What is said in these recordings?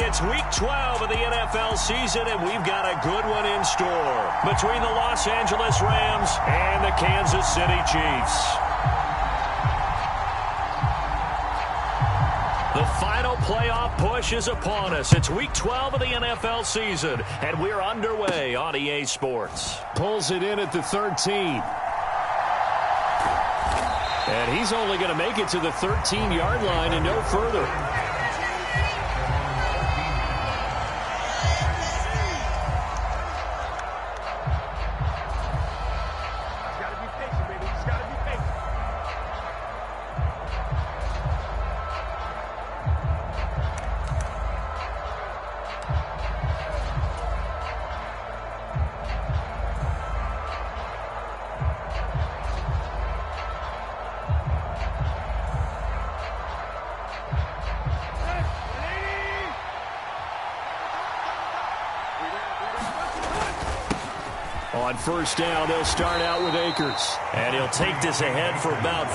It's Week 12 of the NFL season, and we've got a good one in store between the Los Angeles Rams and the Kansas City Chiefs. The final playoff push is upon us. It's Week 12 of the NFL season, and we're underway on EA Sports. Pulls it in at the 13. And he's only going to make it to the 13-yard line and no further. On first down, they'll start out with Akers. And he'll take this ahead for about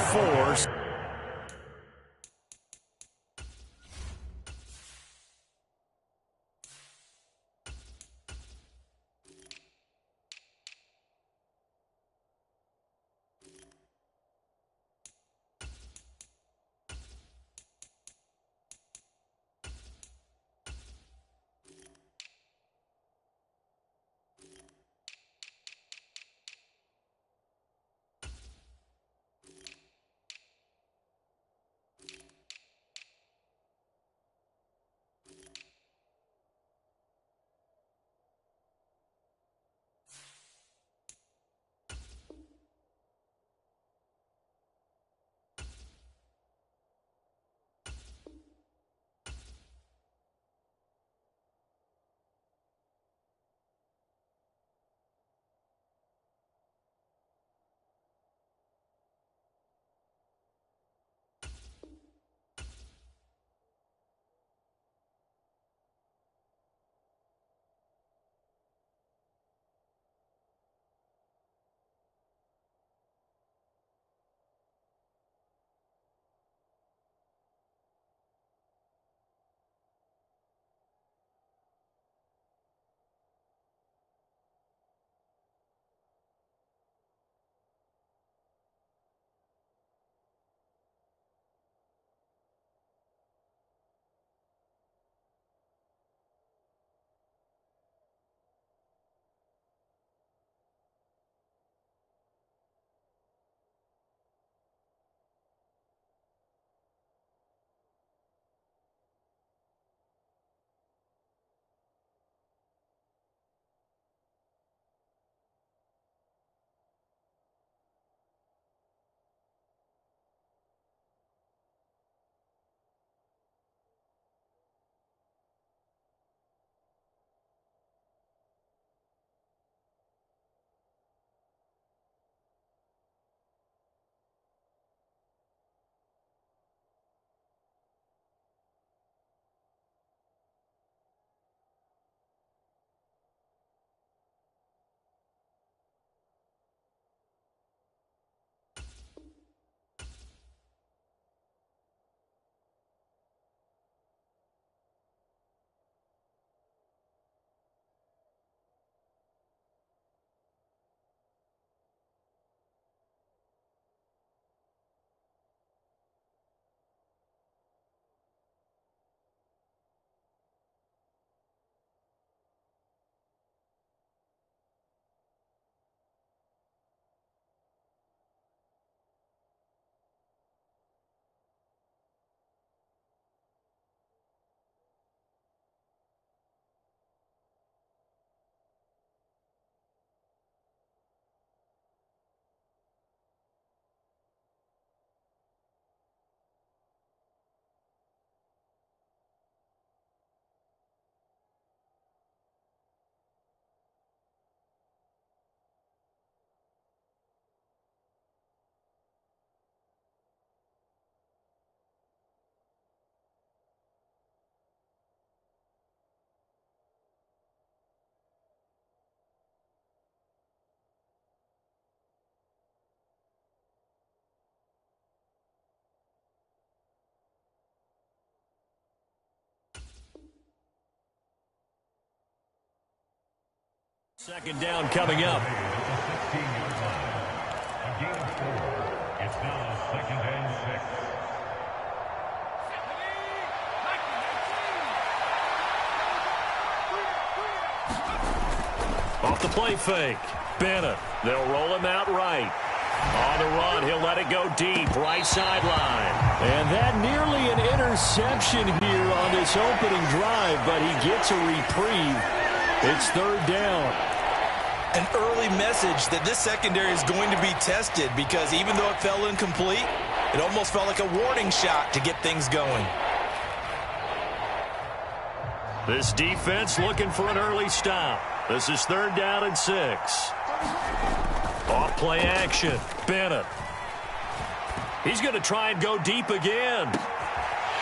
4. Second down coming up. It's now 2nd and 6. Off the play fake. Bennett. They'll roll him out right. On the run, he'll let it go deep. Right sideline. And that nearly an interception here on this opening drive, but he gets a reprieve. It's 3rd down. An early message that this secondary is going to be tested, because even though it fell incomplete, it almost felt like a warning shot to get things going. This defense looking for an early stop. This is 3rd down and 6. Off play action. Bennett. He's going to try and go deep again.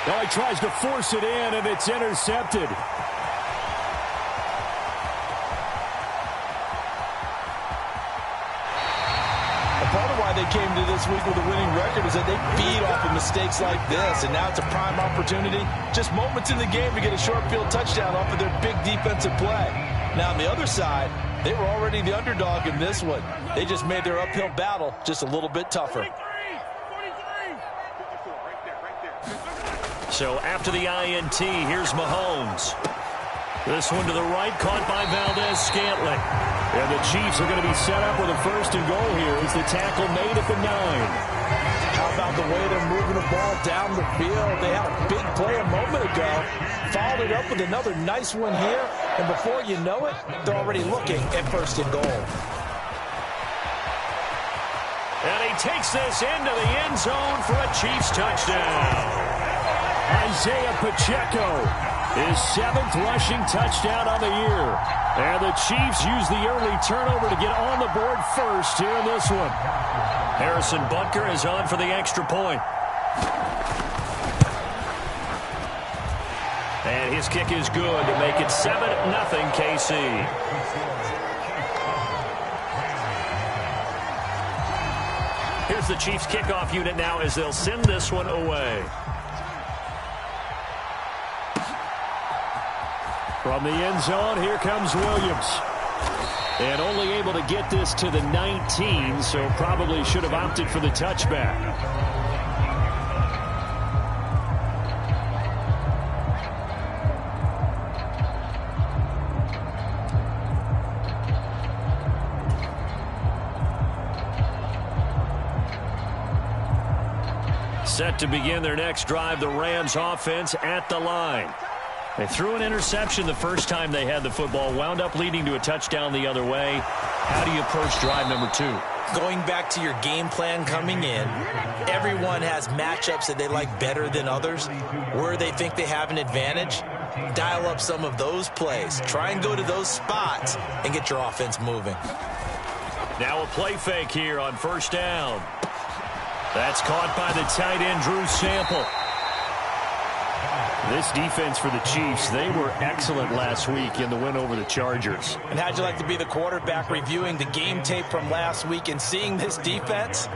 Now he tries to force it in, and it's intercepted. Part of why they came to this week with a winning record is that they feed off of mistakes like this, and now it's a prime opportunity, just moments in the game, to get a short field touchdown off of their big defensive play. Now on the other side, they were already the underdog in this one. They just made their uphill battle just a little bit tougher. So after the INT, here's Mahomes. This one to the right, caught by Valdez-Scantling. And the Chiefs are going to be set up with a 1st and goal here as the tackle made at the 9. How about the way they're moving the ball down the field? They had a big play a moment ago, followed it up with another nice one here, and before you know it, they're already looking at 1st and goal. And he takes this into the end zone for a Chiefs touchdown. Isaiah Pacheco, his 7th rushing touchdown on the year. And the Chiefs use the early turnover to get on the board first here in this one. Harrison Butker is on for the extra point. And his kick is good to make it 7-0 KC. Here's the Chiefs kickoff unit now as they'll send this one away. From the end zone, here comes Williams. And only able to get this to the 19, so probably should have opted for the touchback. Set to begin their next drive, the Rams offense at the line. They threw an interception the first time they had the football, wound up leading to a touchdown the other way. How do you approach drive number 2? Going back to your game plan coming in, everyone has matchups that they like better than others. Where they think they have an advantage, dial up some of those plays. Try and go to those spots and get your offense moving. Now a play fake here on 1st down. That's caught by the tight end, Drew Sample. This defense for the Chiefs, they were excellent last week in the win over the Chargers. And how'd you like to be the quarterback reviewing the game tape from last week and seeing this defense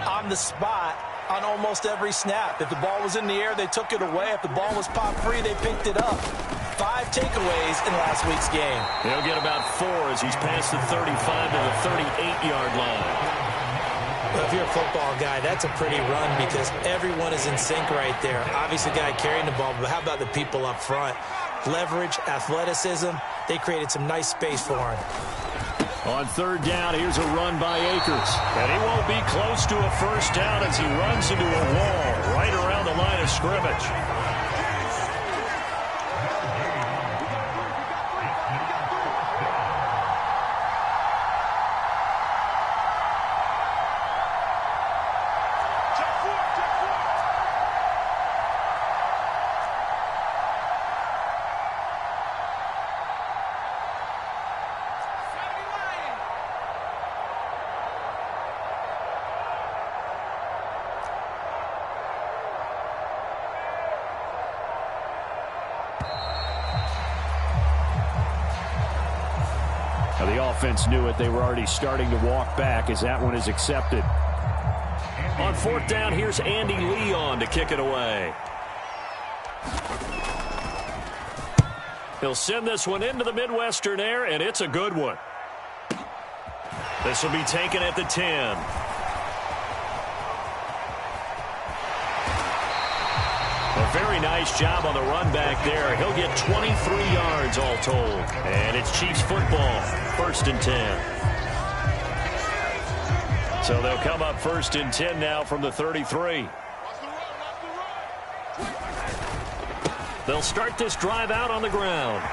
on the spot on almost every snap? If the ball was in the air, they took it away. If the ball was popped free, they picked it up. 5 takeaways in last week's game. He'll get about 4 as he's past the 35 to the 38-yard line. Well, if you're a football guy, that's a pretty run because everyone is in sync right there. Obviously, the guy carrying the ball, but how about the people up front? Leverage, athleticism, they created some nice space for him. On 3rd down, here's a run by Akers. And he won't be close to a 1st down as he runs into a wall right around the line of scrimmage. Now the offense knew it. They were already starting to walk back as that one is accepted. On 4th down, here's Andy Leon to kick it away. He'll send this one into the Midwestern air, and it's a good one. This will be taken at the 10. A very nice job on the run back there. He'll get 23 yards all told. And it's Chiefs football, 1st and 10. So they'll come up 1st and 10 now from the 33. They'll start this drive out on the ground.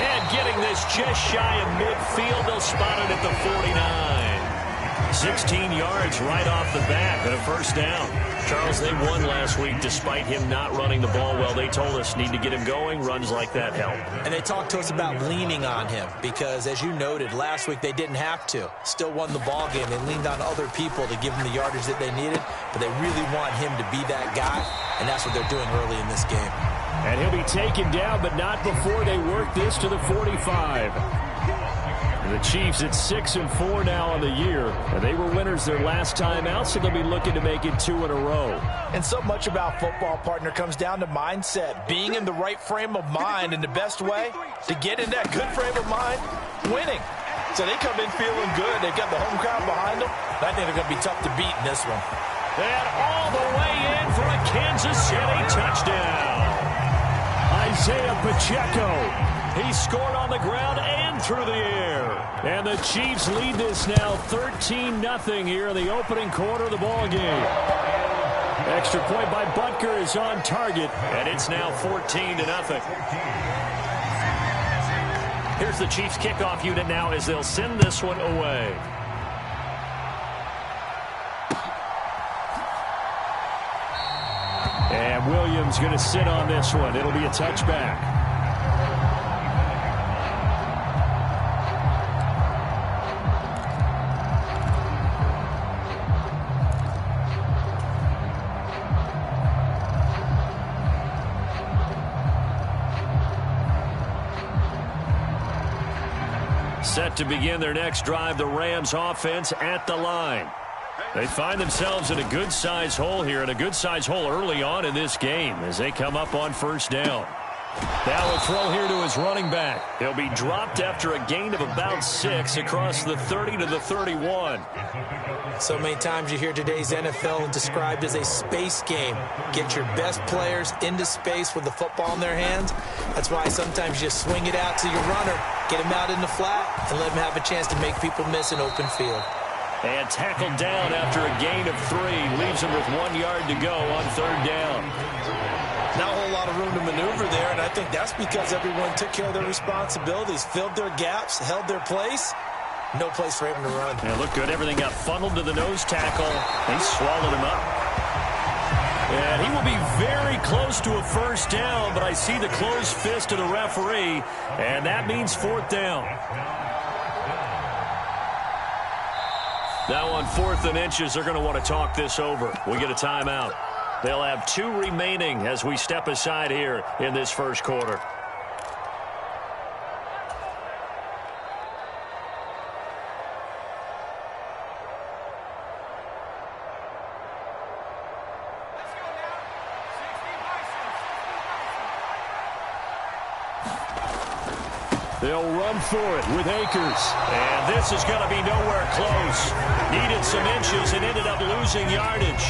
And getting this just shy of midfield, they'll spot it at the 49. 16 yards right off the bat and a 1st down. Charles, they won last week despite him not running the ball well. They told us need to get him going. Runs like that help. And they talked to us about leaning on him because, as you noted, last week they didn't have to. Still won the ball game. They leaned on other people to give them the yardage that they needed, but they really want him to be that guy, and that's what they're doing early in this game. And he'll be taken down, but not before they work this to the 45. The Chiefs at 6-4 now on the year. And they were winners their last time out, so they'll be looking to make it 2 in a row. And so much about football, partner, comes down to mindset. Being in the right frame of mind, and the best way to get in that good frame of mind, winning. So they come in feeling good. They've got the home crowd behind them. I think they're going to be tough to beat in this one. And all the way in for a Kansas City touchdown. Isaiah Pacheco. He scored on the ground and through the air. And the Chiefs lead this now 13-0 here in the opening quarter of the ball game. Extra point by Butker is on target. And it's now 14-0. Here's the Chiefs kickoff unit now as they'll send this one away. And Williams going to sit on this one. It'll be a touchback. Set to begin their next drive, the Rams offense at the line. They find themselves in a good-sized hole here, and a good-sized hole early on in this game as they come up on 1st down. Now a throw here to his running back. He'll be dropped after a gain of about 6 across the 30 to the 31. So many times you hear today's NFL described as a space game. Get your best players into space with the football in their hands. That's why sometimes you just swing it out to your runner, get him out in the flat, and let him have a chance to make people miss an open field. And tackled down after a gain of 3. Leaves him with 1 yard to go on 3rd down. Not a whole lot of room to maneuver there, and I think that's because everyone took care of their responsibilities, filled their gaps, held their place. No place for him to run. Yeah, looked good. Everything got funneled to the nose tackle. He swallowed him up. And he will be very close to a 1st down, but I see the closed fist of the referee, and that means 4th down. Now on 4th and inches, they're going to want to talk this over. We get a timeout. They'll have 2 remaining as we step aside here in this 1st quarter. They'll run for it with Akers. And this is going to be nowhere close. Needed some inches and ended up losing yardage.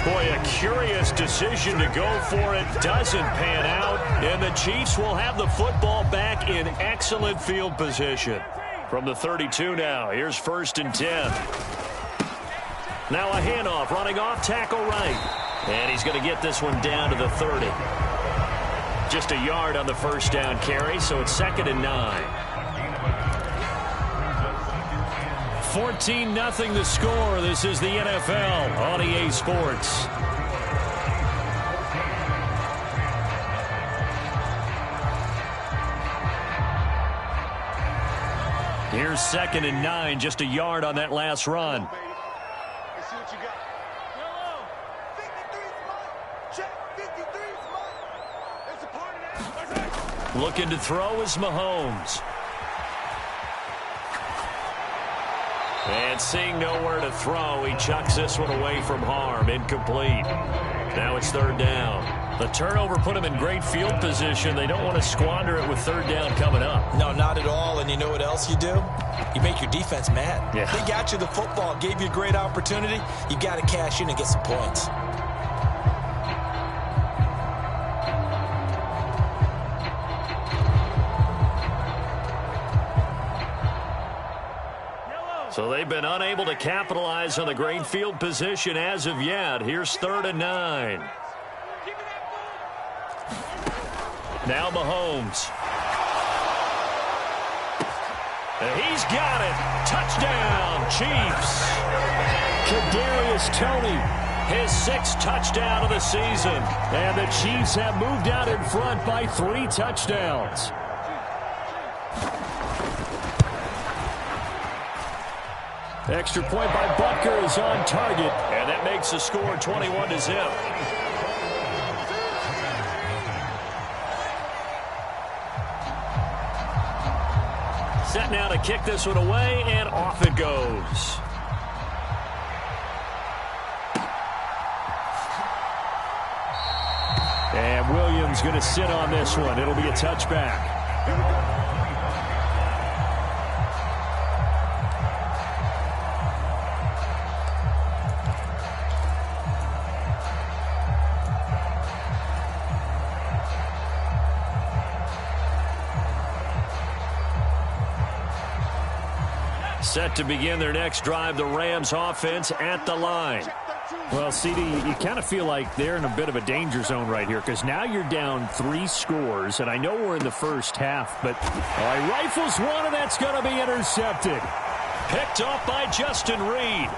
Boy, a curious decision to go for it. Doesn't pan out. And the Chiefs will have the football back in excellent field position. From the 32 now, here's 1st and 10. Now a handoff, running off tackle right. And he's going to get this one down to the 30. Just a yard on the 1st down carry, so it's 2nd and 9. 14-0 the score. This is the NFL on EA Sports. Here's 2nd and 9, just a yard on that last run. Looking to throw is Mahomes. And seeing nowhere to throw, he chucks this one away from harm. Incomplete. Now it's 3rd down. The turnover put them in great field position. They don't want to squander it with third down coming up. No, not at all. And you know what else you do? You make your defense mad. Yeah. They got you the football, gave you a great opportunity. You got to cash in and get some points. So they've been unable to capitalize on the great field position as of yet. Here's 3rd and 9. Now Mahomes. And he's got it. Touchdown, Chiefs. Kadarius Toney, His 6th touchdown of the season. and the Chiefs have moved out in front by 3 touchdowns. Extra point by Butker is on target. And that makes the score 21-0. Set now to kick this one away, and off it goes. And Williams going to sit on this one. It'll be a touchback. Set to begin their next drive, the Rams offense at the line. Well, CD, you kind of feel like they're in a bit of a danger zone right here because now you're down 3 scores, and I know we're in the first half, but rifles one, and that's going to be intercepted. Picked off by Justin Reed.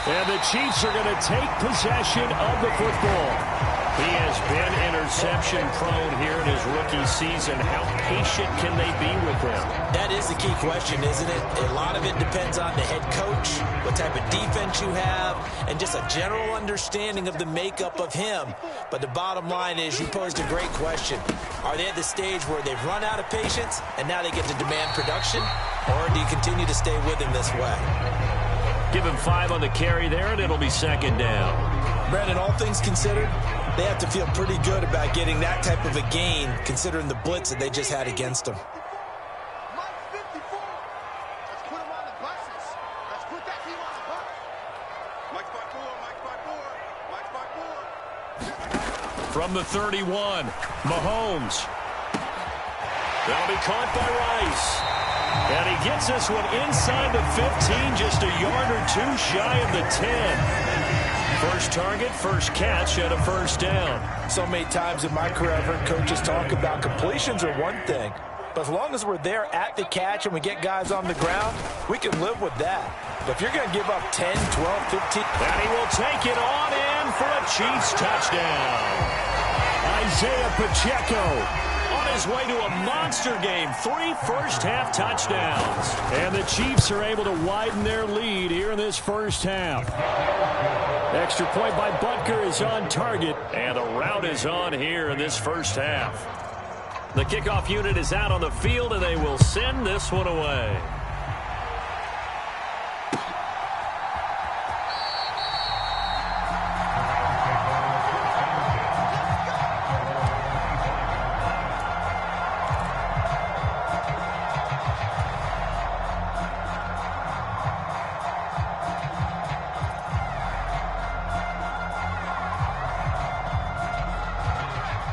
And the Chiefs are going to take possession of the football. He has been interception-prone here in his rookie season. How patient can they be with him? That is the key question, isn't it? A lot of it depends on the head coach, what type of defense you have, and just a general understanding of the makeup of him. But the bottom line is you posed a great question. Are they at the stage where they've run out of patience and now they get to demand production? Or do you continue to stay with him this way? Give him 5 on the carry there, and it'll be 2nd down. Brandon, all things considered, they have to feel pretty good about getting that type of a gain, considering the blitz that they just had against them. From the 31, Mahomes. That'll be caught by Rice. And he gets this one inside the 15, just a yard or 2 shy of the 10. First target, first catch, and a first down. So many times in my career, I've heard coaches talk about completions are one thing. But as long as we're there at the catch and we get guys on the ground, we can live with that. But if you're going to give up 10, 12, 15... And he will take it on in for a Chiefs touchdown. Isaiah Pacheco On his way to a monster game, 3 first-half touchdowns. And the Chiefs are able to widen their lead here in this first half. Extra point by Butker is on target. And the route is on here in this first half. The kickoff unit is out on the field, and they will send this one away.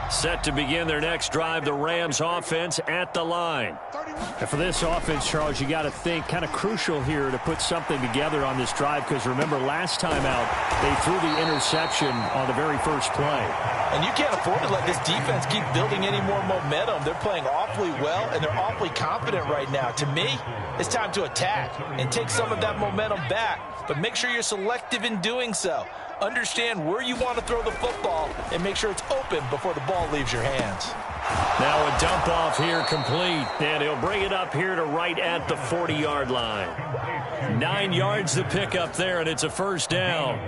Set to begin their next drive, the Rams offense at the line. And for this offense, Charles, you got to think kind of crucial here to put something together on this drive because remember last time out they threw the interception on the very first play. And you can't afford to let this defense keep building any more momentum. They're playing awfully well, and they're awfully confident right now. To me, it's time to attack and take some of that momentum back. But make sure you're selective in doing so. Understand where you want to throw the football and make sure it's open before the ball leaves your hands. Now a dump off here complete, and he'll bring it up here to right at the 40-yard line. 9 yards to pick up there, and it's a first down.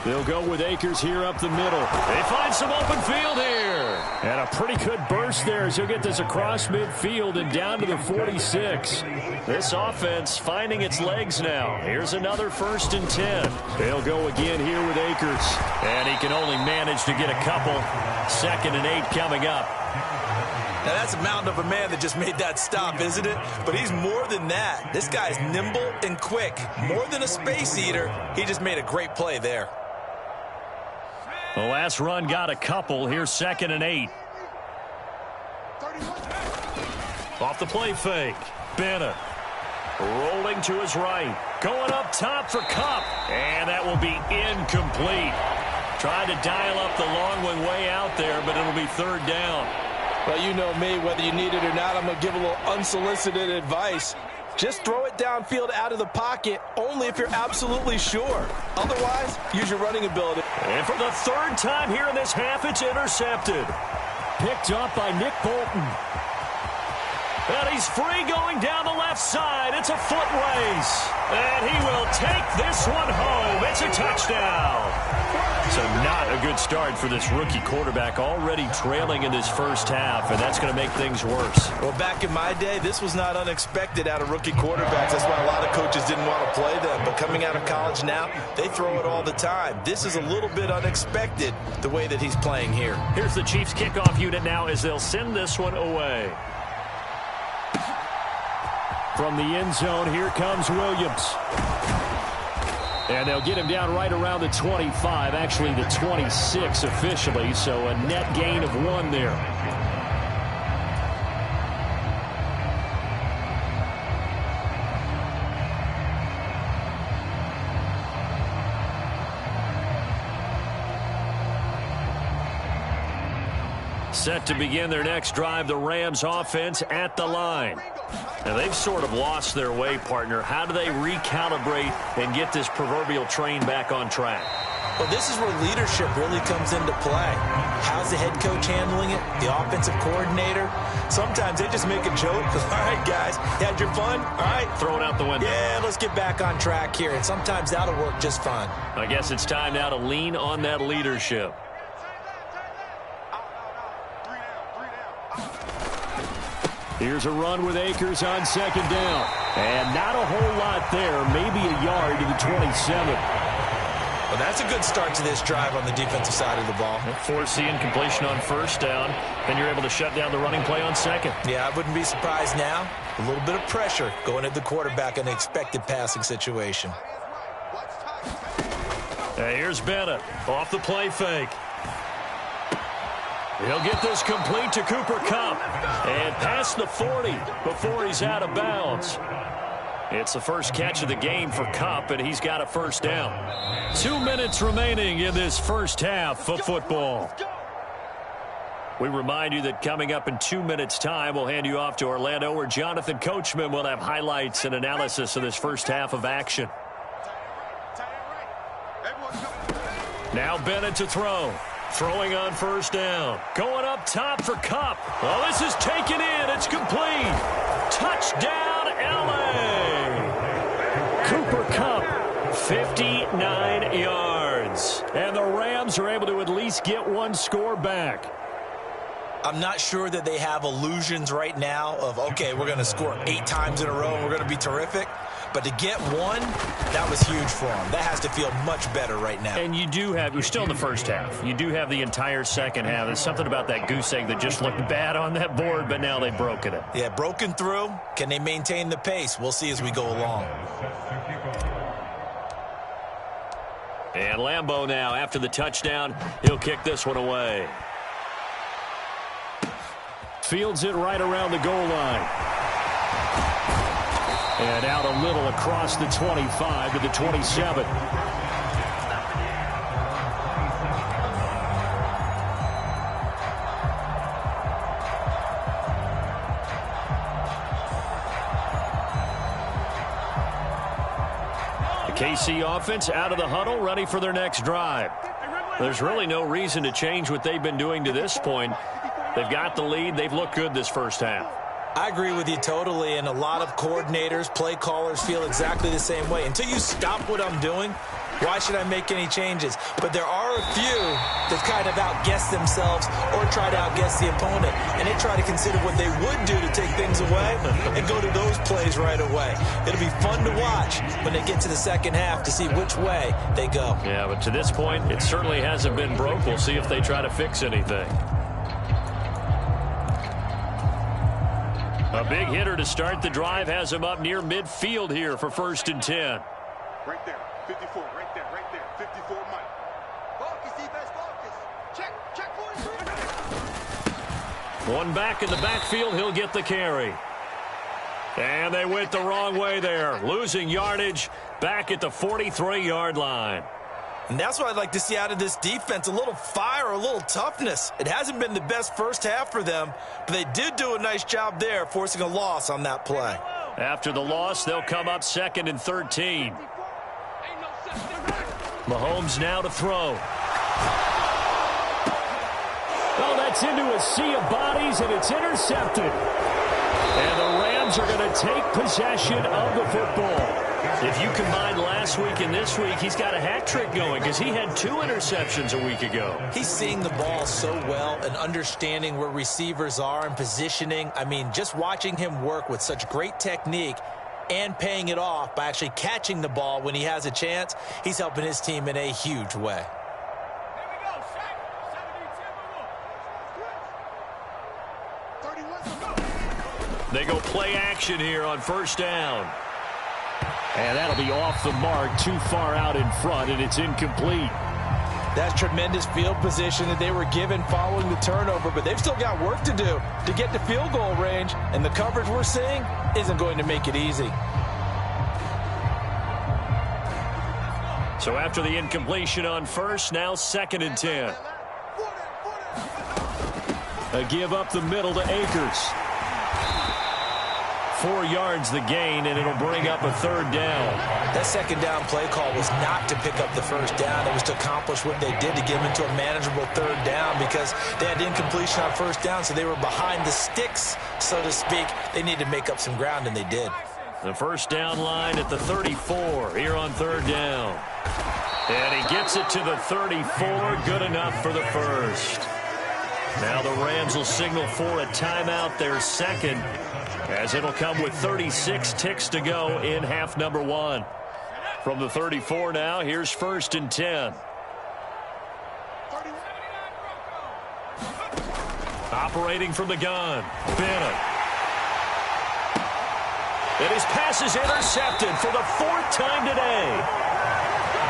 They'll go with Akers here up the middle. They find some open field here. And a pretty good burst there as he'll get this across midfield and down to the 46. This offense finding its legs now. Here's another 1st and 10. They'll go again here with Akers. And he can only manage to get a couple. 2nd and 8 coming up. Now, that's a mountain of a man that just made that stop, isn't it? But he's more than that. This guy's nimble and quick. More than a space eater, he just made a great play there. The last run got a couple. Here's 2nd and 8. Off the play fake. Bennett rolling to his right. Going up top for Kupp. And that will be incomplete. Trying to dial up the long one way out there, but it'll be 3rd down. Well, you know me, whether you need it or not, I'm going to give a little unsolicited advice. Just throw it downfield out of the pocket, only if you're absolutely sure. Otherwise, use your running ability. And for the 3rd time here in this half, it's intercepted. Picked up by Nick Bolton. And he's free going down the left side. It's a foot race. And he will take this one home. It's a touchdown. So not a good start for this rookie quarterback, already trailing in this first half, and that's going to make things worse. Well, back in my day, this was not unexpected out of rookie quarterbacks. That's why a lot of coaches didn't want to play them. But coming out of college now, they throw it all the time. This is a little bit unexpected, the way that he's playing here. Here's the Chiefs kickoff unit now as they'll send this one away. From the end zone, here comes Williams. And they'll get him down right around the 25, actually the 26 officially, so a net gain of 1 there. Set to begin their next drive, the Rams offense at the line. Now, they've sort of lost their way, partner. How do they recalibrate and get this proverbial train back on track? Well, this is where leadership really comes into play. How's the head coach handling it? The offensive coordinator? Sometimes they just make a joke. All right, guys, you had your fun? All right. Throw it out the window. Yeah, let's get back on track here. And sometimes that'll work just fine. I guess it's time now to lean on that leadership. Here's a run with Akers on 2nd down. And not a whole lot there, maybe a yard to the 27. Well, that's a good start to this drive on the defensive side of the ball. Force the incompletion on 1st down. Then you're able to shut down the running play on 2nd. Yeah, I wouldn't be surprised now. A little bit of pressure going at the quarterback in the expected passing situation. Here's Bennett off the play fake. He'll get this complete to Cooper Kupp and past the 40 before he's out of bounds. It's the first catch of the game for Kupp, and he's got a 1st down. 2 minutes remaining in this first half of football. We remind you that coming up in 2 minutes' time, we'll hand you off to Orlando, where Jonathan Coachman will have highlights and analysis of this first half of action. Now Bennett to throw. Throwing on 1st down. Going up top for Kupp. Oh, this is taken in. It's complete. Touchdown, L.A. Cooper Kupp, 59 yards. And the Rams are able to at least get 1 score back. I'm not sure that they have illusions right now of, okay, we're going to score 8 times in a row and we're going to be terrific. But to get 1, that was huge for them. That has to feel much better right now. And you do have, you're still in the first half. You do have the entire second half. There's something about that goose egg that just looked bad on that board, but now they've broken it. Yeah, broken through. Can they maintain the pace? We'll see as we go along. And Lambeau now, after the touchdown, he'll kick this one away. Fields it right around the goal line. And out a little across the 25 to the 27. The KC offense out of the huddle, ready for their next drive. There's really no reason to change what they've been doing to this point. They've got the lead. They've looked good this first half. I agree with you totally, and a lot of coordinators, play callers feel exactly the same way. Until you stop what I'm doing, why should I make any changes? But there are a few that kind of outguess themselves or try to outguess the opponent, and they try to consider what they would do to take things away and go to those plays right away. It'll be fun to watch when they get to the second half to see which way they go. Yeah, but to this point, it certainly hasn't been broke. We'll see if they try to fix anything. A big hitter to start the drive has him up near midfield here for 1st and 10. Right there, 54, right there, 54, Mike. Focus, defense, focus. Check 43. One back in the backfield, he'll get the carry. And they went the wrong way there, losing yardage back at the 43-yard line. And that's what I'd like to see out of this defense, a little fire, a little toughness. It hasn't been the best first half for them, but they did do a nice job there, forcing a loss on that play. After the loss, they'll come up 2nd and 13. Mahomes now to throw. Oh, that's into a sea of bodies, and it's intercepted. And the Rams are going to take possession of the football. If you combine last week and this week, he's got a hat trick going because he had 2 interceptions a week ago. He's seeing the ball so well and understanding where receivers are and positioning. I mean, just watching him work with such great technique and paying it off by actually catching the ball when he has a chance, he's helping his team in a huge way. They go play action here on 1st down. And that'll be off the mark, too far out in front, and it's incomplete. That's tremendous field position that they were given following the turnover, but they've still got work to do to get to field goal range, and the coverage we're seeing isn't going to make it easy. So after the incompletion on 1st, now 2nd and 10. A give up the middle to Akers. 4 yards the gain, and it'll bring up a 3rd down. That 2nd down play call was not to pick up the 1st down. It was to accomplish what they did to get them into a manageable 3rd down because they had incompletion on 1st down, so they were behind the sticks, so to speak. They needed to make up some ground, and they did. The 1st down line at the 34 here on 3rd down. And he gets it to the 34. Good enough for the 1st. Now the Rams will signal for a timeout, their 2nd, as it'll come with 36 ticks to go in half number 1. From the 34 now, here's 1st and 10. Operating from the gun, Bennett. And his pass is intercepted for the 4th time today.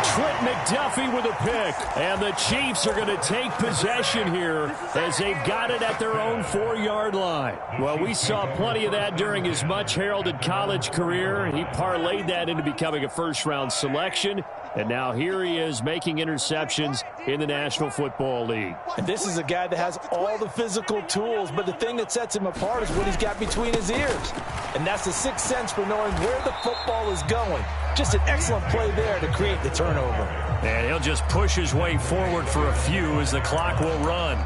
Trent McDuffie with a pick. And the Chiefs are going to take possession here as they've got it at their own 4-yard line. Well, we saw plenty of that during his much-heralded college career. He parlayed that into becoming a first-round selection. And now here he is making interceptions in the National Football League. And this is a guy that has all the physical tools, but the thing that sets him apart is what he's got between his ears. And that's the sixth sense for knowing where the football is going. Just an excellent play there to create the turnover. And he'll just push his way forward for a few as the clock will run.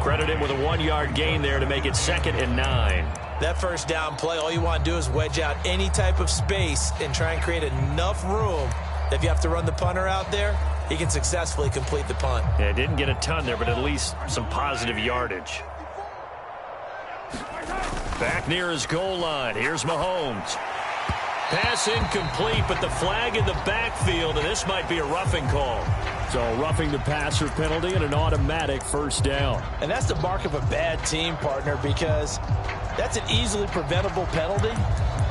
Credit him with a 1-yard gain there to make it 2nd and 9. That 1st down play, all you want to do is wedge out any type of space and try and create enough room that if you have to run the punter out there, he can successfully complete the punt. Yeah, didn't get a ton there, but at least some positive yardage. Back near his goal line. Here's Mahomes. Pass incomplete, but the flag in the backfield, and this might be a roughing call. So roughing the passer penalty and an automatic 1st down. And that's the mark of a bad team, partner, because that's an easily preventable penalty,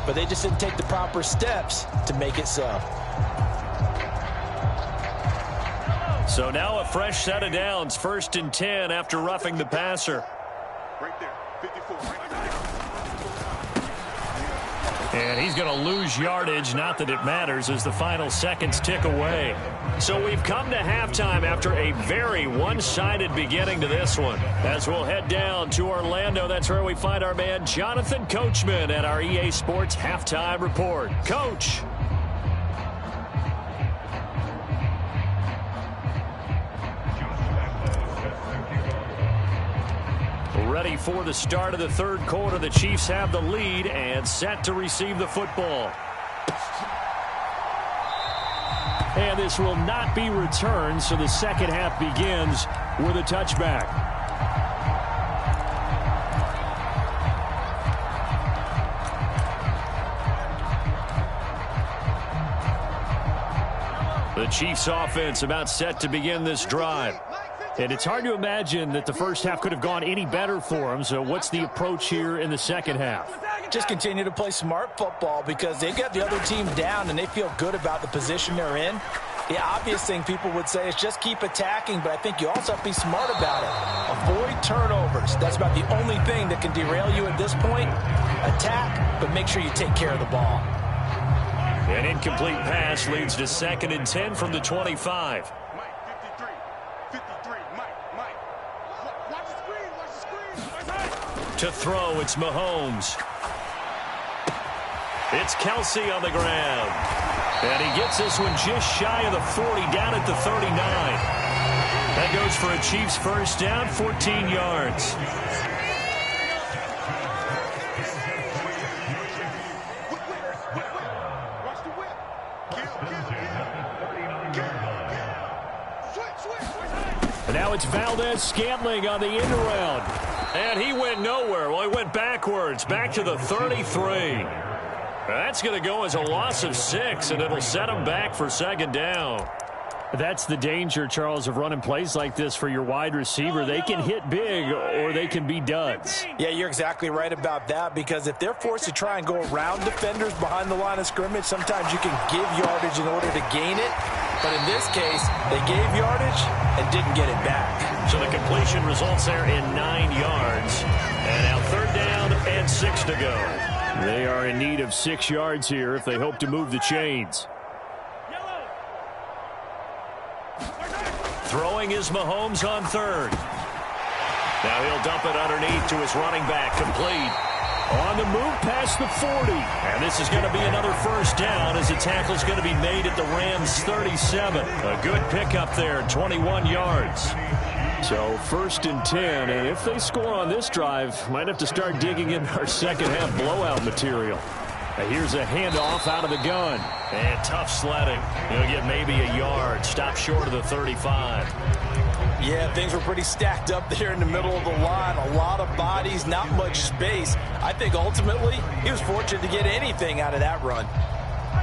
but they just didn't take the proper steps to make it so. So now a fresh set of downs, 1st and 10 after roughing the passer. Right there, 54, right there. And he's going to lose yardage, not that it matters, as the final seconds tick away. So we've come to halftime after a very one-sided beginning to this one. As we'll head down to Orlando, that's where we find our man Jonathan Coachman at our EA Sports Halftime Report. Coach. ready for the start of the third quarter. The Chiefs have the lead and set to receive the football. And this will not be returned, so the second half begins with a touchback. The Chiefs offense about set to begin this drive. And it's hard to imagine that the first half could have gone any better for them. So what's the approach here in the second half? Just continue to play smart football because they've got the other team down and they feel good about the position they're in. The obvious thing people would say is just keep attacking, but I think you also have to be smart about it. Avoid turnovers. That's about the only thing that can derail you at this point. Attack, but make sure you take care of the ball. An incomplete pass leads to 2nd and 10 from the 25. To throw, it's Mahomes. It's Kelsey on the ground. And he gets this one just shy of the 40, down at the 39. That goes for a Chiefs first down, 14 yards. And now it's Valdez-Scantling on the end around. And he went nowhere. Well, he went backwards, back to the 33. That's going to go as a loss of 6, and it'll set him back for 2nd down. That's the danger, Charles, of running plays like this for your wide receiver. They can hit big or they can be duds. Yeah, you're exactly right about that because if they're forced to try and go around defenders behind the line of scrimmage, sometimes you can give yardage in order to gain it. But in this case, they gave yardage and didn't get it back. So the completion results there in 9 yards. And now 3rd down and 6 to go. They are in need of 6 yards here if they hope to move the chains. Throwing is Mahomes on 3rd. Now he'll dump it underneath to his running back, complete. On the move past the 40. And this is going to be another first down as the tackle's going to be made at the Rams' 37. A good pickup there, 21 yards. So 1st and 10, and if they score on this drive, might have to start digging in our second half blowout material. Now here's a handoff out of the gun. And tough sledding. He'll get maybe a yard. Stop short of the 35. Yeah, things were pretty stacked up there in the middle of the line. A lot of bodies, not much space. I think ultimately he was fortunate to get anything out of that run.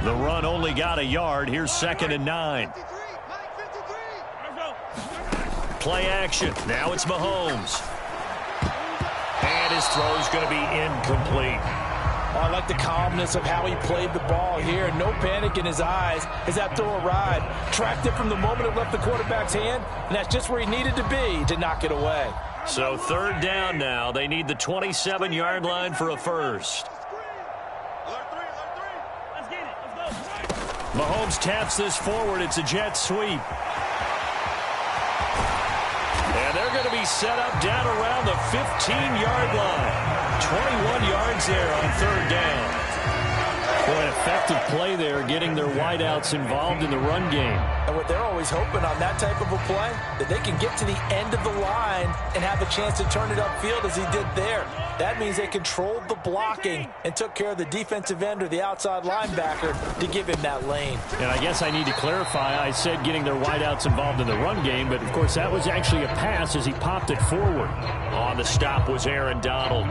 The run only got a yard. Here's 2nd and 9. Play action. Now it's Mahomes. And his throw's going to be incomplete. Oh, I like the calmness of how he played the ball here. No panic in his eyes as that throw arrived. Tracked it from the moment it left the quarterback's hand, and that's just where he needed to be to knock it away. So 3rd down now. They need the 27-yard line for a first. Mahomes taps this forward. It's a jet sweep. And they're going to be set up down around the 15-yard line. 21 yards there on 3rd down. Boy, an effective play there, getting their wideouts involved in the run game. And what they're always hoping on that type of a play, that they can get to the end of the line and have a chance to turn it upfield as he did there. That means they controlled the blocking and took care of the defensive end or the outside linebacker to give him that lane. And I guess I need to clarify, I said getting their wideouts involved in the run game, but of course that was actually a pass as he popped it forward. On the stop was Aaron Donald.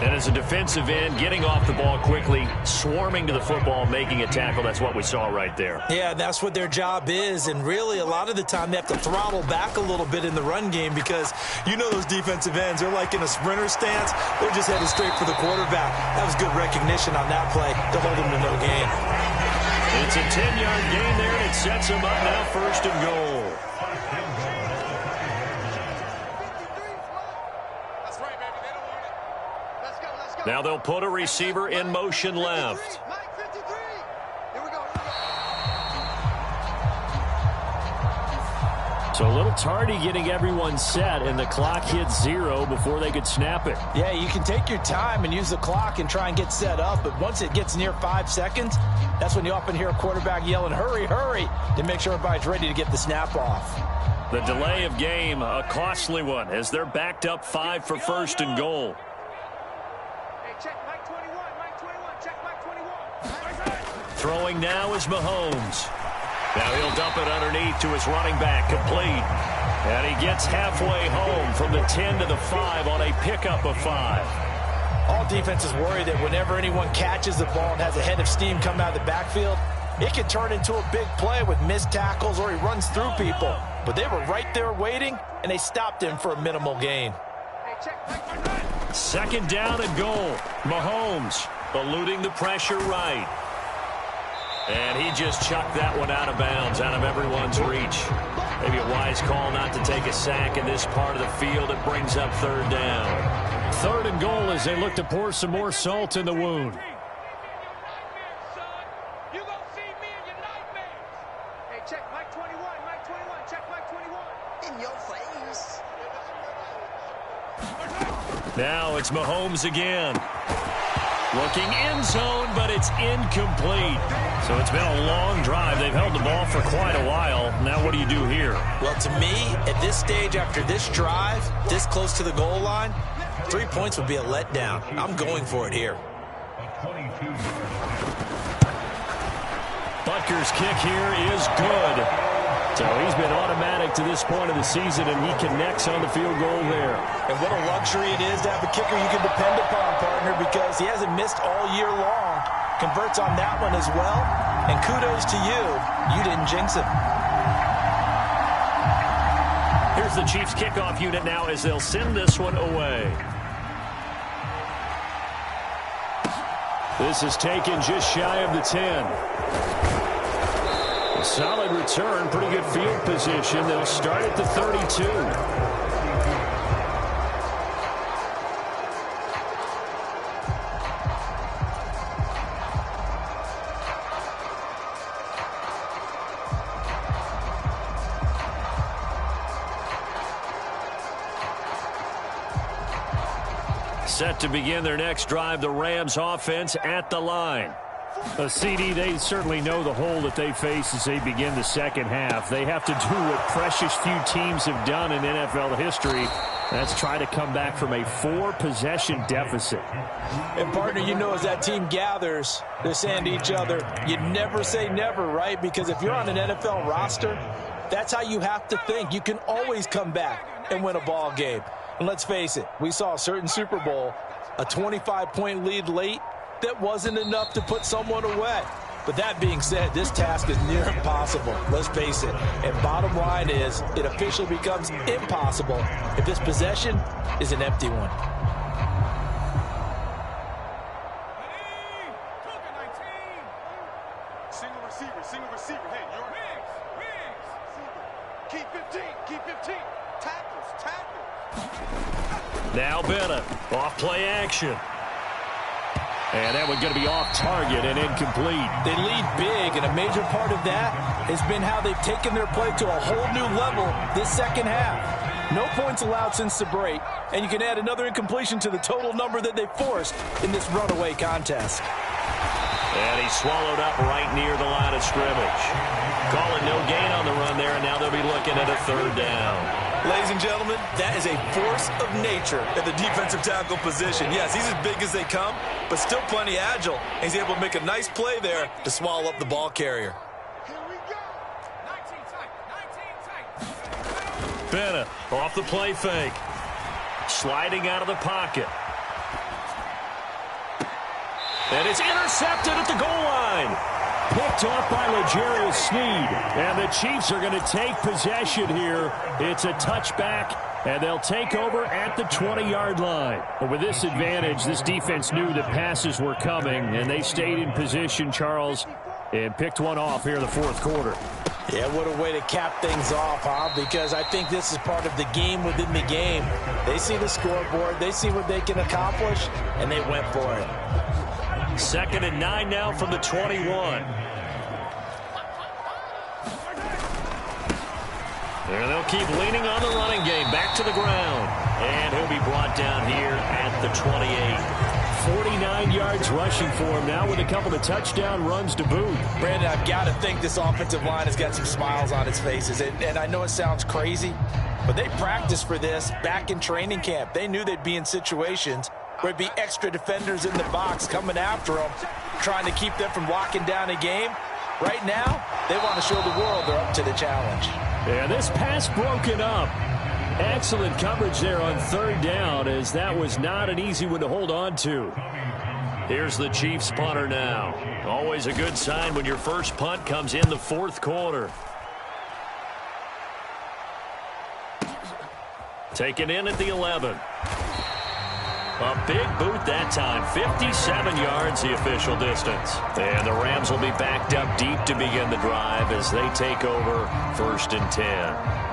And as a defensive end, getting off the ball quickly, swarming to the football, making a tackle, that's what we saw right there. Yeah, that's what their job is, and really a lot of the time they have to throttle back a little bit in the run game because you know those defensive ends, they're like in a sprinter stance, they're just headed straight for the quarterback. That was good recognition on that play to hold them to no gain. It's a 10-yard gain there, and it sets them up now 1st and goal. Now they'll put a receiver in motion left. So a little tardy getting everyone set, and the clock hits 0 before they could snap it. Yeah, you can take your time and use the clock and try and get set up, but once it gets near 5 seconds, That's when you often hear a quarterback yelling, hurry, hurry, to make sure everybody's ready to get the snap off. The delay of game, a costly one, as they're backed up 5 for first and goal. Hey, check Mike 21, Mike 21, check Mike 21. Throwing now is Mahomes. Now he'll dump it underneath to his running back, complete. And he gets halfway home from the 10 to the 5 on a pickup of 5. All defenses worry that whenever anyone catches the ball and has a head of steam come out of the backfield, it can turn into a big play with missed tackles or he runs through people. But they were right there waiting, and they stopped him for a minimal gain. Hey, check Mike 21. Second down and goal. Mahomes eluding the pressure right. And he just chucked that one out of bounds, out of everyone's reach. Maybe a wise call not to take a sack in this part of the field. It brings up third down. Third and goal as they look to pour some more salt in the wound. You gonna see me in your nightmares. Hey, check Mike 21, Mike 21, check Mike 21. In your face. Now it's Mahomes again. Looking end zone, but it's incomplete. So it's been a long drive. They've held the ball for quite a while. Now what do you do here? Well, to me, at this stage, after this drive, this close to the goal line, 3 points would be a letdown. I'm going for it here. Butker's kick here is good. So he's been automatic to this point of the season, and he connects on the field goal there. And what a luxury it is to have a kicker you can depend upon, partner, because he hasn't missed all year long. Converts on that one as well. And kudos to you. You didn't jinx him. Here's the Chiefs kickoff unit now as they'll send this one away. This is taken just shy of the 10. A solid return, pretty good field position. They'll start at the 32. Set to begin their next drive, the Rams offense at the line. CD, they certainly know the hole that they face as they begin the second half. They have to do what precious few teams have done in NFL history. That's try to come back from a 4-possession deficit. And, partner, you know as that team gathers, they're saying to each other, you never say never, right? Because if you're on an NFL roster, that's how you have to think. You can always come back and win a ball game. And let's face it, we saw a certain Super Bowl, a 25-point lead late, that wasn't enough to put someone away. But that being said, this task is near impossible. Let's face it. And bottom line is, it officially becomes impossible if this possession is an empty one. Single receiver. Hey, you're Keep 15, keep 15. Tackles. Now Bennett, off play action. And that one's going to be off target and incomplete. They lead big, and a major part of that has been how they've taken their play to a whole new level this second half. No points allowed since the break, and you can add another incompletion to the total number that they forced in this runaway contest. And he swallowed up right near the line of scrimmage. Calling no gain on the run there, and now they'll be looking at a third down. Ladies and gentlemen, that is a force of nature at the defensive tackle position. Yes, he's as big as they come, but still plenty agile. He's able to make a nice play there to swallow up the ball carrier. Here we go. 19 tight. Bennett off the play fake. Sliding out of the pocket. And it's intercepted at the goal line. Picked off by L'Jarius Sneed. And the Chiefs are going to take possession here. It's a touchback, and they'll take over at the 20-yard line. But with this advantage, this defense knew that passes were coming, and they stayed in position, Charles, and picked one off here in the fourth quarter. Yeah, what a way to cap things off, huh? Because I think this is part of the game within the game. They see the scoreboard, they see what they can accomplish, and they went for it. 2nd and 9 now from the 21. And they'll keep leaning on the running game. Back to the ground. And he'll be brought down here at the 28. 49 yards rushing for him now with a couple of touchdown runs to boot. Brandon, I've got to think this offensive line has got some smiles on its faces. And I know it sounds crazy, but they practiced for this back in training camp. They knew they'd be in situations where there'd be extra defenders in the box coming after them, trying to keep them from locking down a game. Right now, they want to show the world they're up to the challenge. Yeah, this pass broken up. Excellent coverage there on third down, as that was not an easy one to hold on to. Here's the Chiefs punter now. Always a good sign when your first punt comes in the fourth quarter. Taken in at the 11. A big boot that time. 57 yards the official distance. And the Rams will be backed up deep to begin the drive as they take over 1st and 10.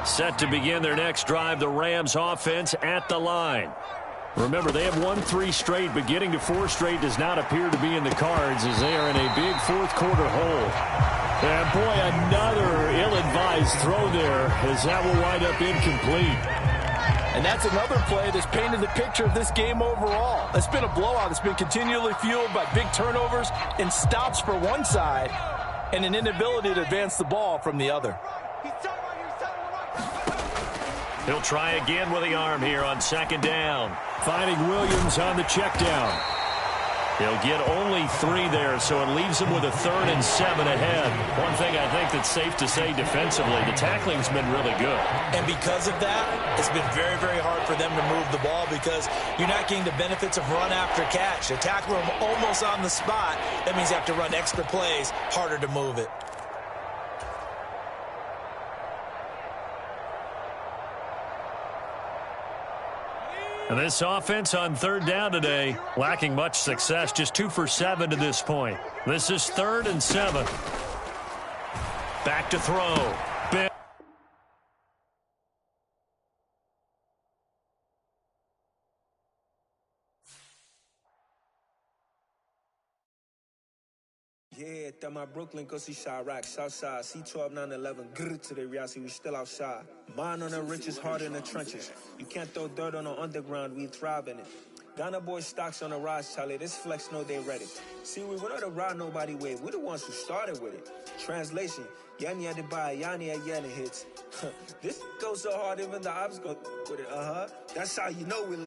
Set to begin their next drive, the Rams offense at the line. Remember, they have won 3 straight, but getting to 4 straight does not appear to be in the cards as they are in a big fourth quarter hole. And boy, another ill-advised throw there as that will wind up incomplete. And that's another play that's painted the picture of this game overall. It's been a blowout. It's been continually fueled by big turnovers and stops for one side and an inability to advance the ball from the other. He'll try again with the arm here on 2nd down. Finding Williams on the check down. He'll get only 3 there, so it leaves him with a 3rd and 7 ahead. One thing I think that's safe to say defensively, the tackling's been really good. And because of that, it's been very, very hard for them to move the ball because you're not getting the benefits of run after catch. They tackle him almost on the spot. That means you have to run extra plays, harder to move it. And this offense on 3rd down today, lacking much success, just 2 for 7 to this point. This is 3rd and 7. Back to throw. Yeah, that my Brooklyn, go see Chirac, Southside, C12, 911, grrr to the reality, we still outside. Mine on the richest, heart in the trenches. You can't throw dirt on the underground, we thrive in it. Ghana boys stocks on the rise, Charlie, this flex know they ready. See, we were not a ride nobody with, we're the ones who started with it. Translation, Yanni had to buy, Yanni at Yanni hits. This goes so hard, even the ops go with it, That's how you know we